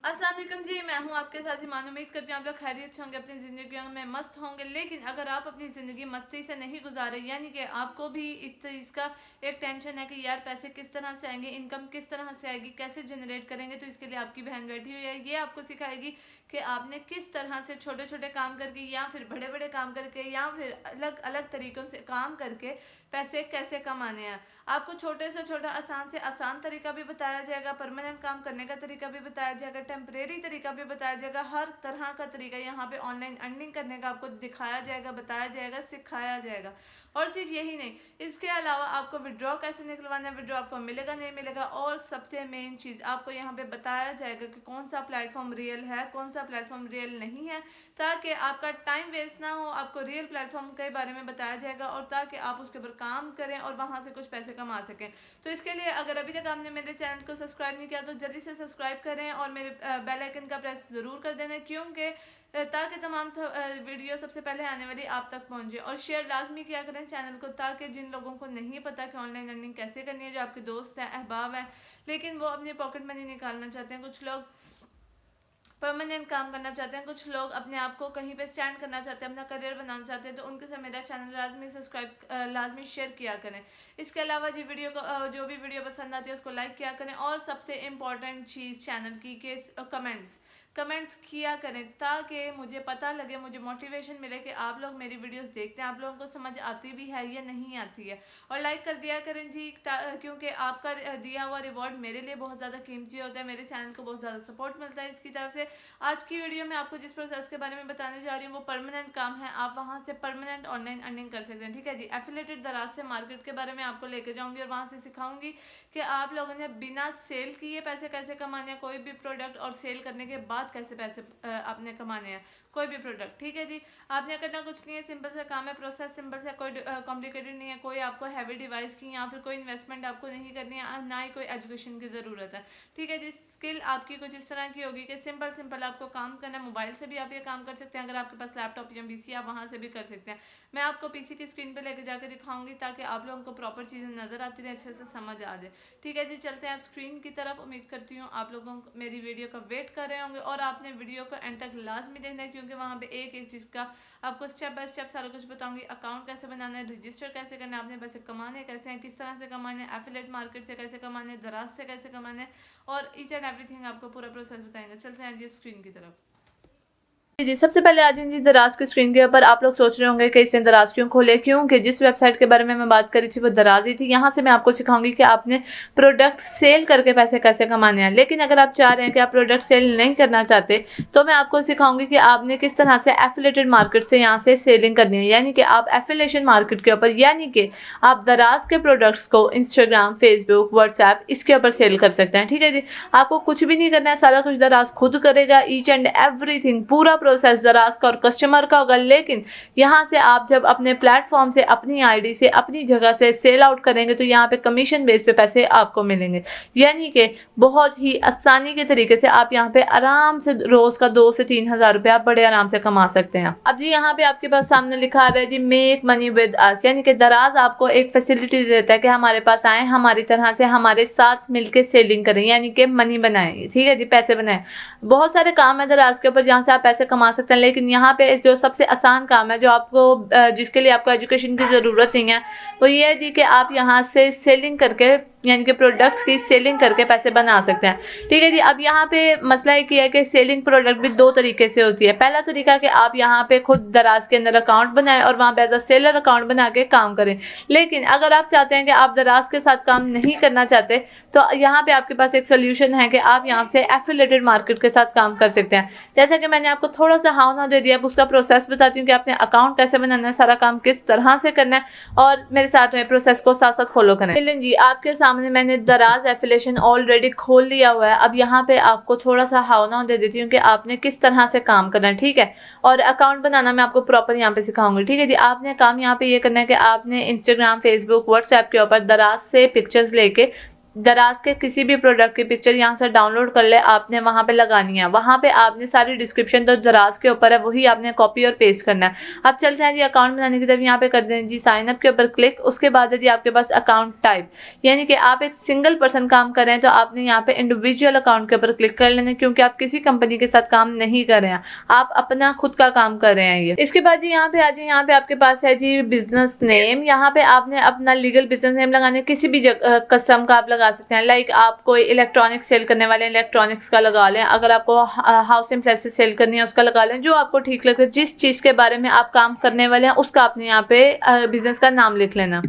अस्सलाम वालेकुम जी, मैं हूं आपके साथ ईमान। उम्मीद करती हूँ आप लोग खैरियत से होंगे, अपनी ज़िंदगी में मस्त होंगे। लेकिन अगर आप अपनी ज़िंदगी मस्ती से नहीं गुजारे, यानी कि आपको भी इस चीज़ का एक टेंशन है कि यार पैसे किस तरह से आएंगे, इनकम किस तरह से आएगी, कैसे जनरेट करेंगे, तो इसके लिए आपकी बहन बैठी हुई है। ये आपको सिखाएगी कि आपने किस तरह से छोटे छोटे काम करके या फिर बड़े बड़े काम करके या फिर अलग अलग तरीक़ों से काम करके पैसे कैसे कमाने हैं। आपको छोटे से आसान तरीका भी बताया जाएगा, परमानेंट काम करने का तरीका भी बताया जाएगा, टेम्परेरी तरीका भी बताया जाएगा। हर तरह का तरीका यहाँ पे ऑनलाइन अर्निंग करने का आपको दिखाया जाएगा, बताया जाएगा, सिखाया जाएगा। और सिर्फ यही नहीं, इसके अलावा आपको विड्रॉ कैसे निकलवाना है, विड्रॉ आपको मिलेगा नहीं मिलेगा, और सबसे मेन चीज़ आपको यहाँ पे बताया जाएगा कि कौन सा प्लेटफॉर्म रियल है, कौन सा प्लेटफॉर्म रियल नहीं है, ताकि आपका टाइम वेस्ट ना हो। आपको रियल प्लेटफॉर्म के बारे में बताया जाएगा और ताकि आप उसके ऊपर काम करें और वहाँ से कुछ पैसे कमा सकें। तो इसके लिए अगर अभी तक आपने मेरे चैनल को सब्सक्राइब नहीं किया तो जल्दी से सब्सक्राइब करें और मेरे बेल आइकन का प्रेस ज़रूर कर देना, क्योंकि ताकि तमाम वीडियो सबसे पहले आने वाली आप तक पहुंचे। और शेयर लाजमी किया करें चैनल को, ताकि जिन लोगों को नहीं पता कि ऑनलाइन अर्निंग कैसे करनी है, जो आपके दोस्त हैं, अहबाब हैं, लेकिन वो अपनी पॉकेट मनी निकालना चाहते हैं, कुछ लोग परमानेंट काम करना चाहते हैं, कुछ लोग अपने आप को कहीं पे स्टैंड करना चाहते हैं, अपना करियर बनाना चाहते हैं, तो उनके साथ मेरा चैनल लाजमी सब्सक्राइब लाजमी शेयर किया करें। इसके अलावा जी वीडियो को जो भी वीडियो पसंद आती है उसको लाइक किया करें। और सबसे इम्पॉर्टेंट चीज़ चैनल की के कमेंट्स किया करें, ताकि मुझे पता लगे, मुझे मोटिवेशन मिले कि आप लोग मेरी वीडियोस देखते हैं, आप लोगों को समझ आती भी है या नहीं आती है। और लाइक कर दिया करें जी, क्योंकि आपका दिया हुआ रिवॉर्ड मेरे लिए बहुत ज़्यादा कीमती होता है, मेरे चैनल को बहुत ज़्यादा सपोर्ट मिलता है इसकी तरफ से। आज की वीडियो में आपको जिस प्रोसेस के बारे में बताने जा रही हूँ वो परमानेंट काम है, आप वहाँ से परमानेंट ऑनलाइन अर्निंग कर सकते हैं। ठीक है जी, एफिलिएटेड दराज से मार्केट के बारे में आपको लेके जाऊँगी और वहाँ से सिखाऊंगी कि आप लोगों ने बिना सेल किए पैसे कैसे कमाने हैं, कोई भी प्रोडक्ट, और सेल करने के बाद कैसे पैसे आपने कमाने हैं कोई भी प्रोडक्ट। ठीक है जी, आपने करना कुछ नहीं है, सिंपल सा काम है, प्रोसेस सिंपल सा, कोई कॉम्प्लिकेटेड नहीं है, कोई आपको हैवी डिवाइस की या फिर कोई इन्वेस्टमेंट आपको नहीं करनी है, ना ही कोई एजुकेशन की ज़रूरत है। ठीक है जी, स्किल आपकी कुछ इस तरह की होगी कि सिंपल आपको काम करना है। मोबाइल से भी आप ये काम कर सकते हैं, अगर आपके पास लैपटॉप या पीसी आप वहाँ से भी कर सकते हैं। मैं आपको पीसी की स्क्रीन पे लेके जाके दिखाऊंगी ताकि आप लोगों को प्रॉपर चीज़ें नज़र आती रहे, अच्छे से समझ आ जाए। ठीक है जी, चलते हैं आप स्क्रीन की तरफ। उम्मीद करती हूँ आप लोगों को मेरी वीडियो का वेट कर रहे होंगे और आपने वीडियो को एंड तक लाजमी देखना है, क्योंकि वहाँ पे एक एक चीज़ का आपको स्टेप बाय स्टेप सारा कुछ बताऊंगी। अकाउंट कैसे बनाना है, रजिस्टर कैसे करना है, आपने पैसे कमाने कैसे हैं, किस तरह से कमाने हैं, एफिलिएट मार्केट से कैसे कमाने, दराज से कैसे कमाने, और ईच एंड एवरीथिंग आपको पूरा प्रोसेस बताएंगे। चलते हैं जी स्क्रीन की तरफ। जी, सबसे पहले आ जाइए दराज की स्क्रीन के ऊपर। आप लोग सोच रहे होंगे कि इसने दराज क्यों खोले, क्योंकि जिस वेबसाइट के बारे में मैं बात करी थी वो दराज ही थी। यहाँ से मैं आपको सिखाऊंगी कि आपने प्रोडक्ट सेल करके पैसे कैसे कमाने हैं। लेकिन अगर आप चाह रहे हैं कि आप प्रोडक्ट सेल नहीं करना चाहते, तो मैं आपको सिखाऊंगी कि आपने किस तरह से एफिलिएटेड मार्केट से यहाँ से सेलिंग करनी है, यानी कि आप एफिलिएशन मार्केट के ऊपर, यानी कि आप दराज के प्रोडक्ट्स को इंस्टाग्राम, फेसबुक, व्हाट्सएप इसके ऊपर सेल कर सकते हैं। ठीक है जी, आपको कुछ भी नहीं करना है, सारा कुछ दराज खुद करेगा, ईच एंड एवरीथिंग, पूरा प्रोसेस दराज का और कस्टमर का होगा। लेकिन यहाँ से आप जब अपने प्लेटफॉर्म से, अपनी आईडी से, अपनी जगह से सेल आउट करेंगे तो यहाँ पे कमीशन बेस पे पैसे आपको मिलेंगे, यानी कि बहुत ही आसानी के तरीके से आप यहाँ पे आराम से रोज का 2 से 3 हज़ार रुपये आप बड़े आराम से कमा सकते हैं। अब जी यहाँ पे आपके पास सामने लिखा आ रहा है जी मेक मनी विद अस, यानी कि दराज आपको एक फैसिलिटी देता है कि हमारे पास आए, हमारी तरह से हमारे साथ मिलकर सेलिंग करें, यानी कि मनी बनाएं। ठीक है जी, पैसे बनाएं। बहुत सारे काम है दराज के ऊपर जहाँ से आप पैसे कमा सकते हैं, लेकिन यहाँ पे जो सबसे आसान काम है, जो आपको जिसके लिए आपको एजुकेशन की ज़रूरत नहीं है, वो ये है जी कि आप यहाँ से सेलिंग करके, यानी कि प्रोडक्ट्स की सेलिंग करके पैसे बना सकते हैं। ठीक है जी, अब यहाँ पे मसला एक ही है कि सेलिंग प्रोडक्ट भी 2 तरीके से होती है। पहला तरीका कि आप यहाँ पे खुद दराज के अंदर अकाउंट बनाएं और वहाँ पे एज अ सेलर अकाउंट बना के काम करें। लेकिन अगर आप चाहते हैं कि आप दराज के साथ काम नहीं करना चाहते, तो यहाँ पे आपके पास एक सोल्यूशन है कि आप यहाँ से एफिलिएटेड मार्केट के साथ काम कर सकते हैं। जैसा कि मैंने आपको थोड़ा सा हाउ नाउ दे दिया, उसका प्रोसेस बताती हूँ कि आपने अकाउंट कैसे बनाना है, सारा काम किस तरह से करना है, और मेरे साथ में प्रोसेस को साथ साथ फॉलो करें। चलिए जी, आपके सामने मैंने दराज एफिलिएशन ऑलरेडी खोल लिया हुआ है। अब यहाँ पे आपको थोड़ा सा हाउ नाउ दे देती हूँ कि आपने किस तरह से काम करना है। ठीक है, और अकाउंट बनाना मैं आपको प्रॉपर यहाँ पे सिखाऊंगी। ठीक है जी, आपने काम यहाँ पे ये करना है कि आपने इंस्टाग्राम, फेसबुक, व्हाट्सएप के ऊपर दराज से पिक्चर्स लेके दराज के किसी भी प्रोडक्ट की पिक्चर यहाँ से डाउनलोड कर ले, आपने वहाँ पे लगानी है। वहाँ पे आपने सारी डिस्क्रिप्शन तो दराज के ऊपर है वही आपने कॉपी और पेस्ट करना है। अब चलते हैं जी अकाउंट बनाने की तरफ। यहाँ पे कर दें जी साइन अप के ऊपर क्लिक। उसके बाद है जी आपके पास अकाउंट टाइप, यानी कि आप एक सिंगल पर्सन काम कर रहे हैं तो आपने यहाँ पे इंडिविजुअल अकाउंट के ऊपर क्लिक कर लेना, क्योंकि आप किसी कंपनी के साथ काम नहीं कर रहे हैं, आप अपना खुद का काम कर रहे हैं ये। इसके बाद जी यहाँ पे आ जाए, यहाँ पे आपके पास है जी बिजनेस नेम। यहाँ पे आपने अपना लीगल बिजनेस नेम लगाने, किसी भी किस्म का आप लगा सकते हैं। लाइक आप कोई इलेक्ट्रॉनिक्स सेल करने वाले हैं, इलेक्ट्रॉनिक्स का लगा लें। अगर आपको हाउस एम्प्लायंसेस सेल करनी है उसका लगा लें, जो आपको ठीक लगे। जिस चीज़ के बारे में आप काम करने वाले हैं उसका आपने यहाँ पे बिजनेस का नाम लिख लेना।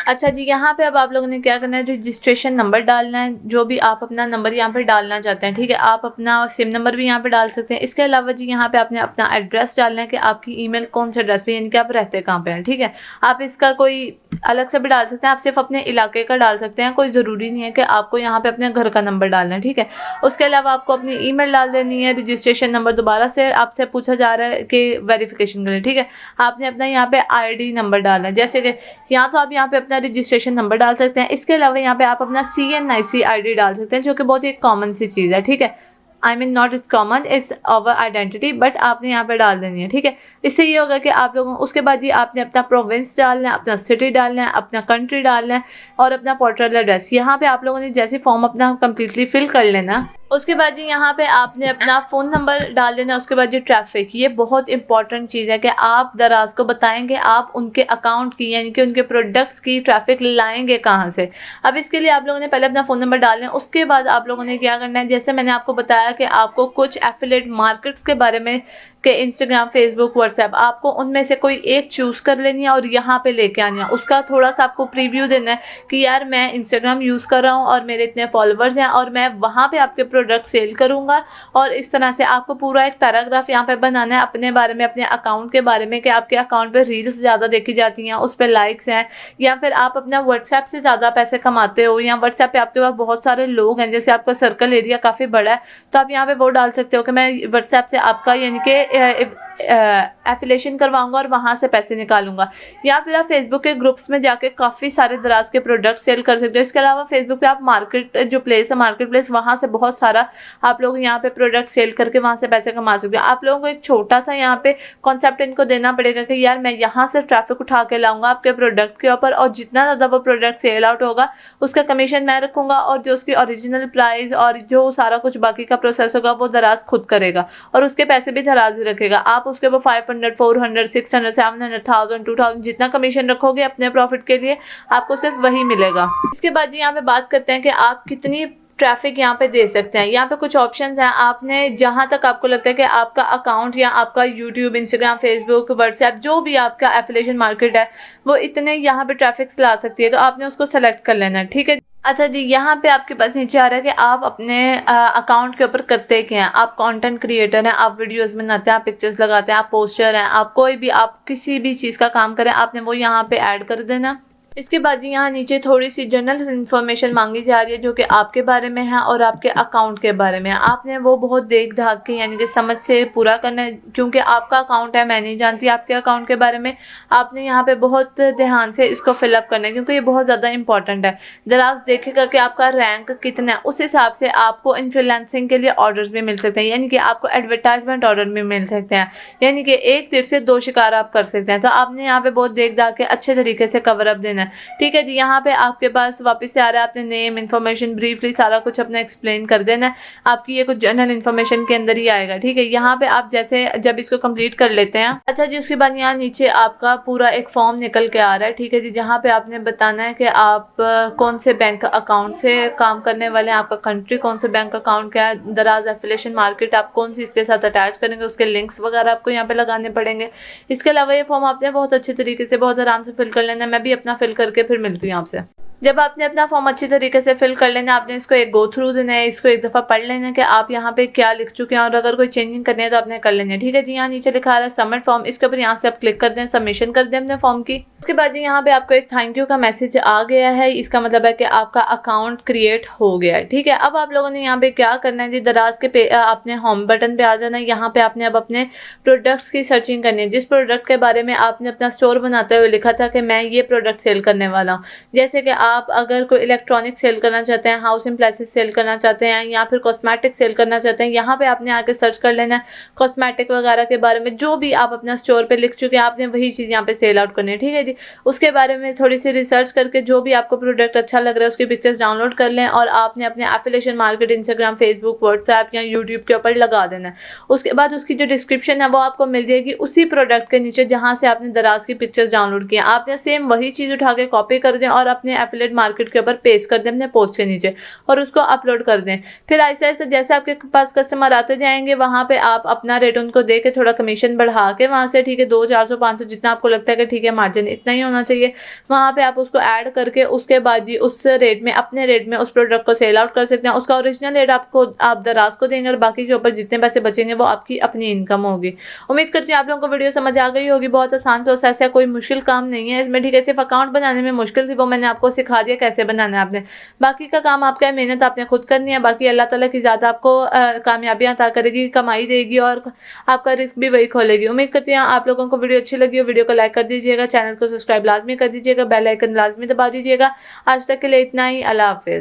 अच्छा जी, यहाँ पे अब आप लोगों ने क्या करना है, रजिस्ट्रेशन नंबर डालना है, जो भी आप अपना नंबर यहाँ पे डालना चाहते हैं, ठीक है। आप अपना सिम नंबर भी यहाँ पे डाल सकते हैं। इसके अलावा जी यहाँ पे आपने अपना एड्रेस डालना है कि आपकी ईमेल कौन से एड्रेस पे, यानी कि आप रहते कहाँ पे हैं, ठीक है। आप इसका कोई अलग से भी डाल सकते हैं, आप सिर्फ अपने इलाके का डाल सकते हैं, कोई ज़रूरी नहीं है कि आपको यहाँ पे अपने घर का नंबर डालना है, ठीक है। उसके अलावा आपको अपनी ईमेल डाल देनी है। रजिस्ट्रेशन नंबर दोबारा से आपसे पूछा जा रहा है कि वेरिफिकेशन के लिए, ठीक है। आपने अपना यहाँ पे ID नंबर डालना है, जैसे कि यहाँ तो आप यहाँ पे अपना रजिस्ट्रेशन नंबर डाल सकते हैं। इसके अलावा यहाँ पे आप अपना CNIC ID डाल सकते हैं, जो कि बहुत ही कॉमन सी चीज़ है, ठीक है। I mean not it's common, it's our identity, but आपने यहाँ पे डाल देनी है, ठीक है। इससे ये होगा कि आप लोगों, उसके बाद जी आपने अपना प्रोविंस डालना है, अपना सिटी डालना है, अपना कंट्री डालना है और अपना पोर्टल एड्रेस। यहाँ पे आप लोगों ने जैसे फॉर्म अपना कम्प्लीटली फिल कर लेना। उसके बाद जी यहाँ पे आपने अपना फ़ोन नंबर डाल देना। उसके बाद जी ट्रैफिक, ये बहुत इंपॉर्टेंट चीज़ है कि आप दराज को बताएंगे आप उनके अकाउंट की, यानी कि उनके प्रोडक्ट्स की ट्रैफिक लाएंगे कहाँ से। अब इसके लिए आप लोगों ने पहले अपना फ़ोन नंबर डालना है। उसके बाद आप लोगों ने क्या करना है, जैसे मैंने आपको बताया कि आपको कुछ एफिलिएट मार्केट्स के बारे में कि इंस्टाग्राम, फेसबुक, व्हाट्सएप, आपको उनमें से कोई एक चूज़ कर लेनी है और यहाँ पे लेके आनी है। उसका थोड़ा सा आपको प्रीव्यू देना है कि यार मैं इंस्टाग्राम यूज़ कर रहा हूँ और मेरे इतने फॉलोवर्स हैं और मैं वहाँ पे आपके प्रोडक्ट सेल करूँगा। और इस तरह से आपको पूरा एक पैराग्राफ यहाँ पे बनाना है अपने बारे में, अपने अकाउंट के बारे में, कि आपके अकाउंट पे रील्स ज़्यादा देखी जाती हैं, उस पर लाइक्स हैं, या फिर आप अपना व्हाट्सएप से ज़्यादा पैसे कमाते हो, या व्हाट्सएप पे आपके पास बहुत सारे लोग हैं, जैसे आपका सर्कल एरिया काफ़ी बड़ा है, तो आप यहाँ पे वो डाल सकते हो कि मैं व्हाट्सएप से आपका यानी कि एफिलेशन करवाऊंगा और वहाँ से पैसे निकालूंगा। या फिर आप फेसबुक के ग्रुप्स में जाके काफ़ी सारे दराज के प्रोडक्ट सेल कर सकते हो। इसके अलावा फेसबुक पे आप मार्केट जो प्लेस है, मार्केट प्लेस, वहाँ से बहुत सारा आप लोग यहाँ पे प्रोडक्ट सेल करके वहाँ से पैसे कमा सकते हो। आप लोगों को एक छोटा सा यहाँ पे कॉन्सेप्ट इनको देना पड़ेगा कि यार मैं यहाँ से ट्रैफिक उठा के लाऊंगा आपके प्रोडक्ट के ऊपर, और जितना ज़्यादा वो प्रोडक्ट सेल आउट होगा उसका कमीशन मैं रखूँगा, और जो उसकी ओरिजिनल प्राइस और जो सारा कुछ बाकी का प्रोसेस होगा वो दराज खुद करेगा और उसके पैसे भी दराज ही रखेगा। आप उसके ऊपर 500, 400, 600, 700, 1000, 2000 जितना कमीशन रखोगे अपने प्रॉफिट के लिए, आपको सिर्फ वही मिलेगा। इसके बाद जी यहाँ पे बात करते हैं कि आप कितनी ट्रैफिक यहाँ पे दे सकते हैं। यहाँ पे कुछ ऑप्शंस हैं, आपने जहाँ तक आपको लगता है कि आपका अकाउंट या आपका यूट्यूब, इंस्टाग्राम, फेसबुक, व्हाट्सएप, जो भी आपका एफिलिएशन मार्केट है वो इतने यहाँ पे ट्रैफिक ला सकती है, तो आपने उसको सेलेक्ट कर लेना है, ठीक है। अच्छा जी, यहाँ पे आपके पास नीचे आ रहा है कि आप अपने अकाउंट के ऊपर करते क्या हैं। आप कंटेंट क्रिएटर हैं, आप वीडियोस बनाते हैं, आप पिक्चर्स लगाते हैं, आप पोस्टर हैं, आप कोई भी, आप किसी भी चीज़ का काम करें, आपने वो यहाँ पे ऐड कर देना। इसके बाद जी यहाँ नीचे थोड़ी सी जनरल इन्फॉर्मेशन मांगी जा रही है, जो कि आपके बारे में है और आपके अकाउंट के बारे में है। आपने वो बहुत देख धाक के यानी कि समझ से पूरा करना है, क्योंकि आपका अकाउंट है, मैं नहीं जानती आपके अकाउंट के बारे में। आपने यहाँ पे बहुत ध्यान से इसको फिलअप करना है, क्योंकि ये बहुत ज़्यादा इंपॉर्टेंट है। दराज देखेगा कि आपका रैंक कितना है, उस हिसाब से आपको इन्फ्लुएंसिंग के लिए ऑर्डर्स भी मिल सकते हैं, यानी कि आपको एडवर्टाइजमेंट ऑर्डर भी मिल सकते हैं, यानी कि एक तीर से दो शिकार आप कर सकते हैं। तो आपने यहाँ पे बहुत देख धाक के अच्छे तरीके से कवर अप देना है, ठीक है जी। यहाँ पे आपके पास वापस से आ रहा है, आपने नेम, इन्फॉर्मेशन, ब्रीफली सारा कुछ अपना एक्सप्लेन कर देना है। आपकी ये कुछ जनरल इन्फॉर्मेशन के अंदर ही आएगा, ठीक है। यहाँ पे आप जैसे जब इसको कंप्लीट कर लेते हैं, अच्छा जी, उसके बाद यहाँ नीचे आपका पूरा एक फॉर्म निकल के आ रहा है, ठीक है जी। जहाँ पे आपने बताना है कि आप कौन से बैंक अकाउंट से काम करने वाले हैं, आपका कंट्री कौन से बैंक अकाउंट का है, दराज एफिलिएशन मार्केट आप कौन सी इसके साथ अटैच करेंगे, उसके लिंक्स वगैरह आपको यहाँ पे लगाने पड़ेंगे। इसके अलावा ये फॉर्म आपने बहुत अच्छे तरीके से बहुत आराम से फिल कर लेना है। मैं भी अपना फिल करके फिर मिलती हूँ आपसे। जब आपने अपना फॉर्म अच्छी तरीके से फिल कर लेना, आपने इसको एक गो थ्रू देना है, इसको एक दफ़ा पढ़ लेना कि आप यहाँ पे क्या लिख चुके हैं, और अगर कोई चेंजिंग करनी है तो आपने कर लेनी है, ठीक है जी। यहाँ नीचे लिखा रहा है सबमिट फॉर्म, इसके ऊपर यहाँ से आप क्लिक कर दें, सबमिशन कर दें अपने फॉर्म की। उसके बाद जी यहाँ पे आपको एक थैंक यू का मैसेज आ गया है, इसका मतलब है कि आपका अकाउंट क्रिएट हो गया है, ठीक है। अब आप लोगों ने यहाँ पे क्या करना है जी, दराज के अपने होम बटन पे आ जाना है। यहाँ पे आपने अब अपने प्रोडक्ट्स की सर्चिंग करनी है, जिस प्रोडक्ट के बारे में आपने अपना स्टोर बनाते हुए लिखा था कि मैं ये प्रोडक्ट सेल करने वाला हूँ। जैसे कि आप अगर कोई इलेक्ट्रॉनिक सेल करना चाहते हैं, हाउस एप्लायंसेस सेल करना चाहते हैं या फिर कॉस्मेटिक सेल करना चाहते हैं, यहाँ पे आपने आके सर्च कर लेना है कॉस्मेटिक वगैरह के बारे में। जो भी आप अपना स्टोर पे लिख चुके हैं आपने वही चीज़ यहाँ पे सेल आउट करनी है, ठीक है जी। उसके बारे में थोड़ी सी रिसर्च करके जो भी आपको प्रोडक्ट अच्छा लग रहा है उसकी पिक्चर्स डाउनलोड कर लें और आपने अपने affiliation market Instagram, Facebook, WhatsApp या यूट्यूब के ऊपर लगा देना है। उसके बाद उसकी जो डिस्क्रिप्शन है वो आपको मिल जाएगी उसी प्रोडक्ट के नीचे जहाँ से आपने दराज की पिक्चर्स डाउनलोड किया। आपने सेम वही चीज़ उठा के कॉपी कर दें और अपने एफिलिएट मार्केट के ऊपर पेस्ट कर दें अपने पोस्ट के नीचे और उसको अपलोड कर दें। फिर ऐसे ऐसे जैसे आपके पास कस्टमर आते जाएंगे वहाँ पे आप अपना रेट उनको दे के थोड़ा कमीशन बढ़ा के वहाँ से, ठीक है, 200, 400, 500 जितना आपको लगता है कि ठीक है मार्जिन इतना ही होना चाहिए, वहाँ पे आप उसको ऐड करके उसके बाद जी उस रेट में, अपने रेट में उस प्रोडक्ट को सेल आउट कर सकते हैं। उसका ओरिजिनल रेट आपको आप दराज को देंगे और बाकी के ऊपर जितने पैसे बचेंगे वो आपकी अपनी इनकम होगी। उम्मीद करती हूँ आप लोगों को वीडियो समझ आ गई होगी। बहुत आसान प्रोसेस है, कोई मुश्किल काम नहीं है इसमें, ठीक है। सिर्फ अकाउंट बनाने में मुश्किल थी, वो मैंने आपको सिखा दिया कैसे बनाना है आपने। बाकी का काम आपका है, मेहनत आपने खुद करनी है। बाकी अल्लाह ताला की ज़्यादा आपको कामयाबियाँ अता करेगी, कमाई देगी और आपका रिस्क भी वही खोलेगी। उम्मीद करती हूँ आप लोगों को वीडियो अच्छी लगी हो। वीडियो को लाइक कर दीजिएगा, चैनल को सब्सक्राइब लाजमी कर दीजिएगा, बेल आइकन लाजमी दबा दीजिएगा। आज तक के लिए इतना ही। अल्लाह हाफिज़।